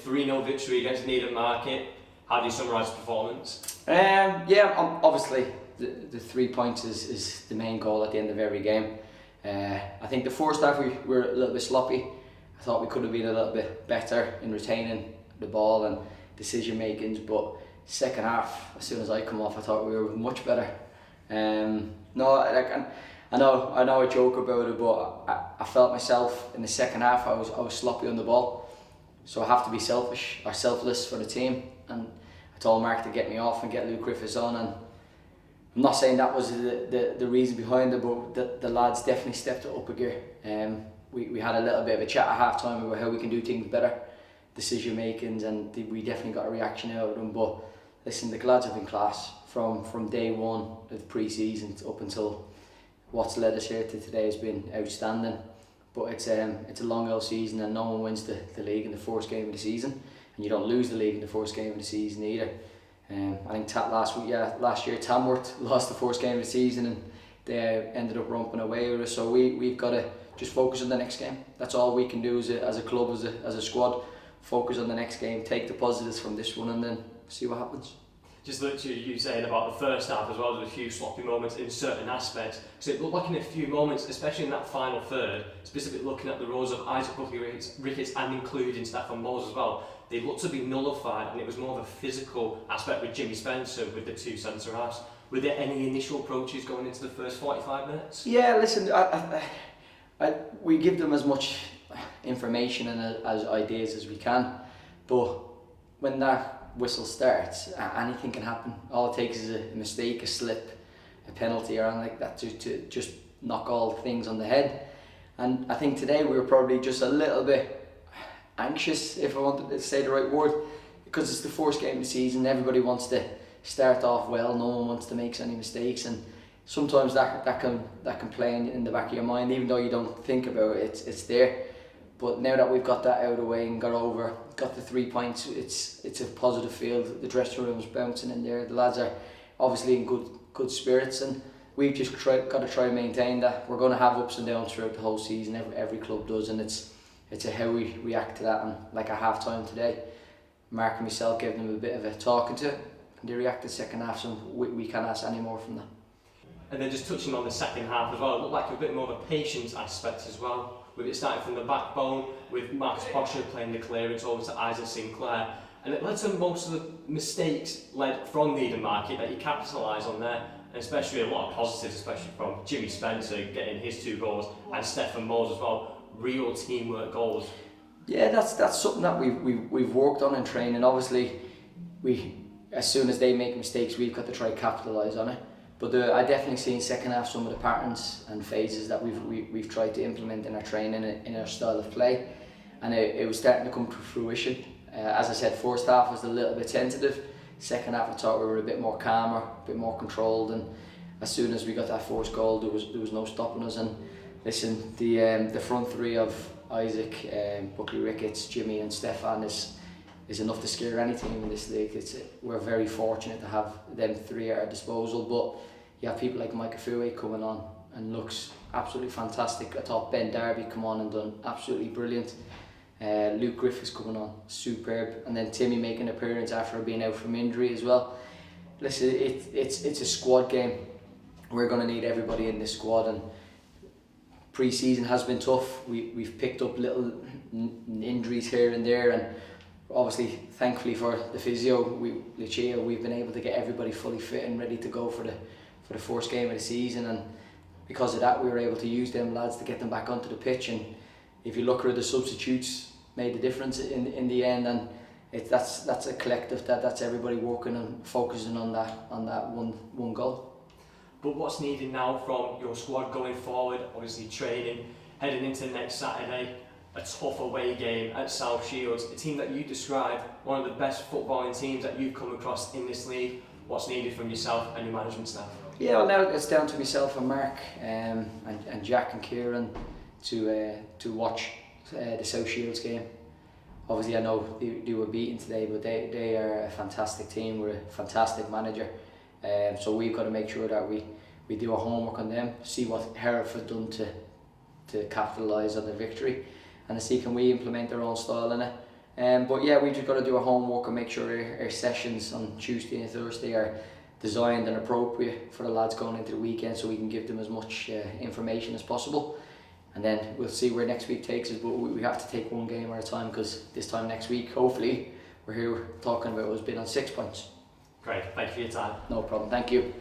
3-0 victory against Needham Market. How do you summarise the performance? Obviously the 3 points is the main goal at the end of every game. I think the first half we were a little bit sloppy. I thought we could have been a little bit better in retaining the ball and decision makings, but second half, as soon as I come off, I thought we were much better. I know I joke about it, but I felt myself in the second half I was sloppy on the ball, so I have to be selfless for the team, and I told Mark to get me off and get Luke Griffiths on, and I'm not saying that was the reason behind it, but the lads definitely stepped it up a gear. We had a little bit of a chat at half time about how we can do things better, decision makings, and we definitely got a reaction out of them. But listen, the lads have been class from day one of pre-season up until what's led us here to today has been outstanding. But it's a long old season, and no one wins the league in the first game of the season, and you don't lose the league in the first game of the season either. I think last year Tamworth lost the first game of the season and they ended up romping away with us. So we've got to just focus on the next game. That's all we can do as a club, as a squad. Focus on the next game, take the positives from this one, and then see what happens. Just literally you saying about the first half as well, there were a few sloppy moments in certain aspects. So it looked like in a few moments, especially in that final third, specifically looking at the roles of Isaac Ricketts and including Stefan Moles as well, they looked to be nullified, and it was more of a physical aspect with Jimmy Spencer with the two centre halves. Were there any initial approaches going into the first 45 minutes? Yeah, listen, we give them as much information and as ideas as we can, but when that whistle starts, anything can happen. All it takes is a mistake, a slip, a penalty or anything like that to just knock all things on the head. And I think today we were probably just a little bit anxious, if I wanted to say the right word, because it's the first game of the season. Everybody wants to start off well, no one wants to make any mistakes, and sometimes that can play in the back of your mind, even though you don't think about it, it's there. But now that we've got that out of the way and got the 3 points, it's a positive field. The dressing room's bouncing in there. The lads are obviously in good spirits, and we've just got to try and maintain that. We're going to have ups and downs throughout the whole season. Every club does, and it's how we react to that. And like at half time today, Mark and myself gave them a bit of a talking to, and they reacted second half, so we can't ask any more from that. And then just touching on the second half as well, it looked like a bit more of a patience aspect as well, with it starting from the backbone, with Marcus Posher playing the clearance over to Isaac Sinclair, and it led to most of the mistakes led from Needham Market that you capitalise on there, and especially a lot of positives, especially from Jimmy Spencer getting his 2 goals and Stefan Moles as well, real teamwork goals. Yeah, that's something that we've worked on in training. Obviously, as soon as they make mistakes, we've got to try to capitalise on it. But I definitely see in second half some of the patterns and phases that we've tried to implement in our training, in our style of play, and it was starting to come to fruition. As I said, first half was a little bit tentative. Second half I thought we were a bit more calmer, a bit more controlled, and as soon as we got that first goal, there was no stopping us. And listen, the front three of Isaac, Buckley Ricketts, Jimmy and Stefan is enough to scare any team in this league. We're very fortunate to have them 3 at our disposal, but you have people like Micah Fouet coming on and looks absolutely fantastic. I thought Ben Darby come on and done absolutely brilliant. Luke Griffiths coming on, superb, and then Timmy making an appearance after being out from injury as well. Listen, it's a squad game. We're going to need everybody in this squad, and pre-season has been tough. We've picked up little injuries here and there, and obviously, thankfully for the physio, we've been able to get everybody fully fit and ready to go for the first game of the season, and because of that we were able to use them lads to get them back onto the pitch. And if you look at the substitutes, made the difference in the end, and that's a collective, that's everybody working and focusing on that one goal. But what's needed now from your squad going forward? Obviously training, heading into next Saturday, a tough away game at South Shields, a team that you describe one of the best footballing teams that you've come across in this league. What's needed from yourself and your management staff? Yeah, well, now it's down to myself and Mark and Jack and Kieran to watch the South Shields game. Obviously I know they were beaten today, but they are a fantastic team with a fantastic manager. So we've got to make sure that we do our homework on them, see what Hereford done to capitalise on the victory, and to see can we implement our own style in it. But yeah, we just got to do our homework and make sure our sessions on Tuesday and Thursday are designed and appropriate for the lads going into the weekend, so we can give them as much information as possible. And then we'll see where next week takes us, but we have to take one game at a time, because this time next week, hopefully, we're here talking about us being on 6 points. Great, thank you for your time. No problem, thank you.